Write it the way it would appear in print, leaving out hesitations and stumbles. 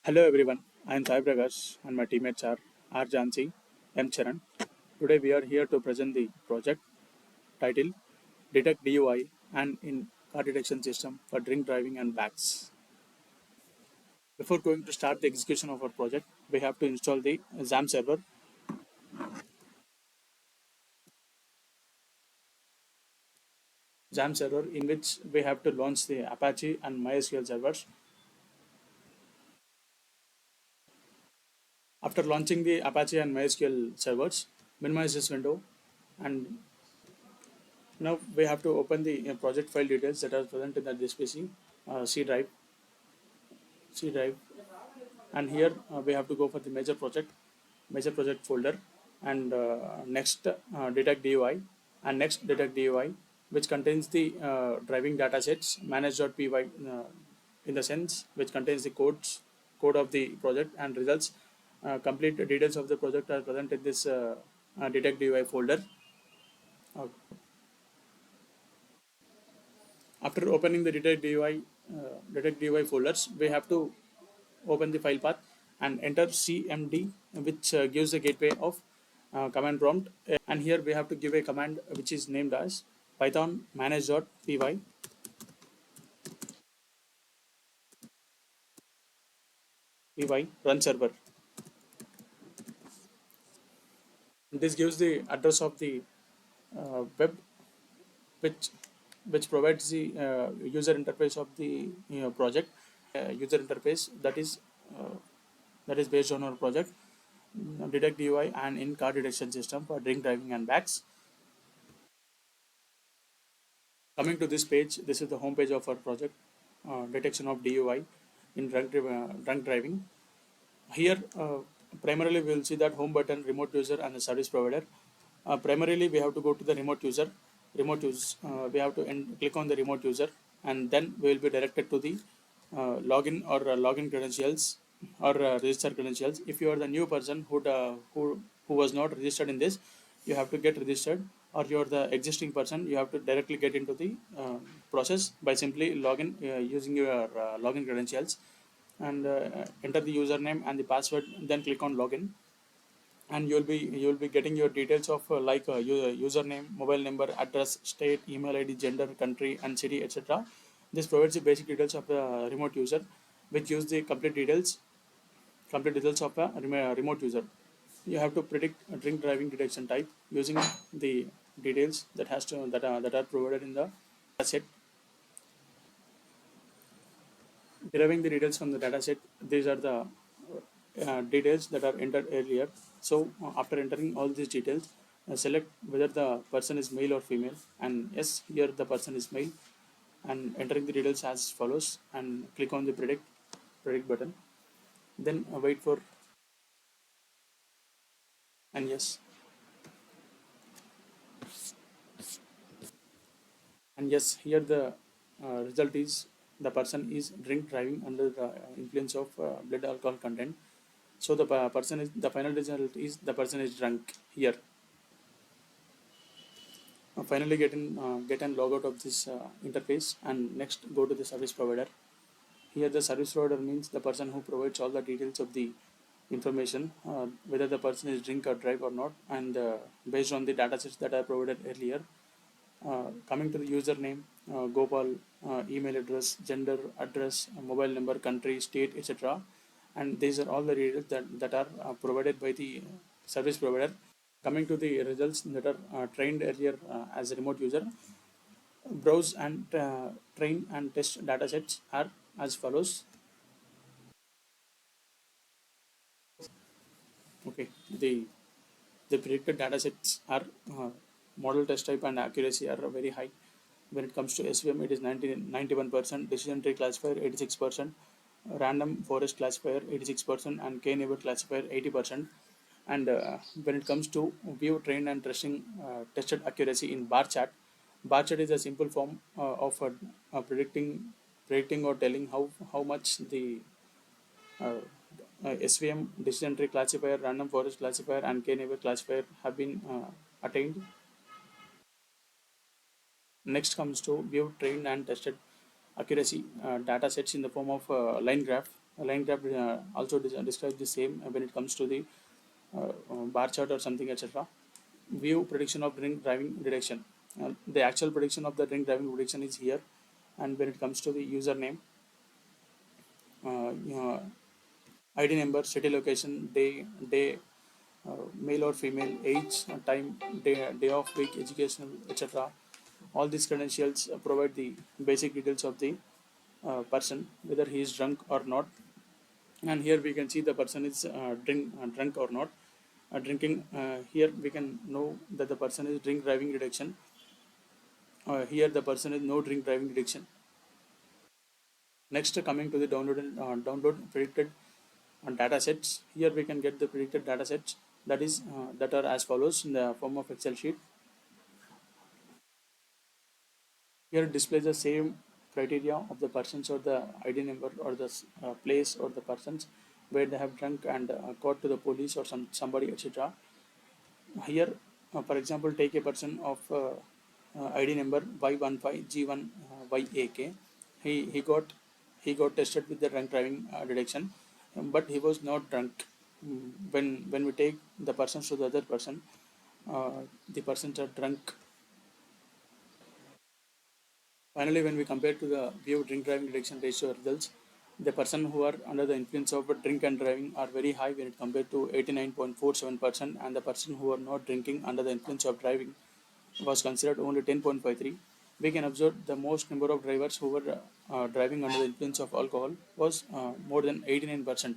Hello everyone, I am PRAKASH and my teammates are R.JHANSI, M. CHARAN. Today we are here to present the project titled Detect DUI and in Car Detection System for Drink Driving and bacs. Before going to start the execution of our project, we have to install the XAMPP server. XAMPP server in which we have to launch the Apache and MySQL servers. After launching the Apache and MySQL servers, minimize this window and now we have to open the project file details that are present in this PC, C drive, C drive, and here we have to go for the major project folder, and next detect DUI, and next detect DUI, which contains the driving data sets manage.py in the sense which contains the code of the project and results. Complete details of the project are present in this detect DUI folder. Uh, After opening the detect DUI folders, we have to open the file path and enter cmd, which gives the gateway of command prompt. And here we have to give a command which is named as python manage.py run server. This gives the address of the web, which provides the user interface of the project, user interface uh, that is based on our project, detect DUI and in car detection system for drink driving and bacs. Coming to this page, this is the home page of our project, detection of DUI in drunk driving. Here, primarily we will see that home button, remote user, and the service provider. Primarily, we have to go to the remote user. We have to click on the remote user, and then we will be directed to the login or login credentials or register credentials. If you are the new person who was not registered in this, you have to get registered, or you are the existing person, you have to directly get into the process by simply login using your login credentials, and enter the username and the password, then click on login, and you'll be getting your details of username, mobile number, address, state, email id, gender, country, and city, etc. This provides the basic details of the remote user, which gives the complete details of a remote user. You have to predict a drink driving detection type using the details that are provided in the set. Deriving the details from the dataset, these are the details that are entered earlier. So after entering all these details, select whether the person is male or female, and yes, here the person is male, and entering the details as follows, and click on the predict button. Then wait for, and yes, here the result is the person is drink driving under the influence of blood alcohol content. So the person is, the final result is the person is drunk here. Finally get and log out of this interface, and next go to the service provider. Here the service provider means the person who provides all the details of the information, whether the person is drink or drive or not, and based on the datasets that are provided earlier. Coming to the username, Gopal, email address, gender, address, mobile number, country, state, etc. And these are all the details that are provided by the service provider. Coming to the results that are trained earlier as a remote user, browse and train and test datasets are as follows. Okay, the predicted datasets are model test type and accuracy are very high. When it comes to SVM, it is 91%, decision tree classifier 86%, random forest classifier 86%, and k-neighbor classifier 80%. And when it comes to view, trained, and tested accuracy in bar chart is a simple form of predicting or telling how much the uh, SVM, decision tree classifier, random forest classifier, and k-neighbor classifier have been attained. Next comes to view, trained, and tested accuracy data sets in the form of line graph. A line graph also describes the same when it comes to the bar chart or something, etc. View prediction of drink driving detection. The actual prediction of the drink driving prediction is here, and when it comes to the username, you know, ID number, city location, day, male or female, age, time, day of week, educational, etc. All these credentials provide the basic details of the person, whether he is drunk or not. And here we can see the person is drunk or not. Drinking, here we can know that the person is drink driving detection. Here the person is no drink driving detection. Next, coming to the download predicted data sets. Here we can get the predicted data sets, that are as follows in the form of Excel sheet. Here it displays the same criteria of the persons or the ID number or the place or the persons where they have drunk and caught to the police or somebody, etc. Here, for example, take a person of ID number Y15G1YAK. He got tested with the drunk driving detection, but he was not drunk. When we take the persons to the other person, the persons are drunk. Finally, when we compare to the view drink driving detection ratio results, the person who are under the influence of drink and driving are very high when it compared to 89.47%, and the person who are not drinking under the influence of driving was considered only 10.53. We can observe the most number of drivers who were driving under the influence of alcohol was more than 89%.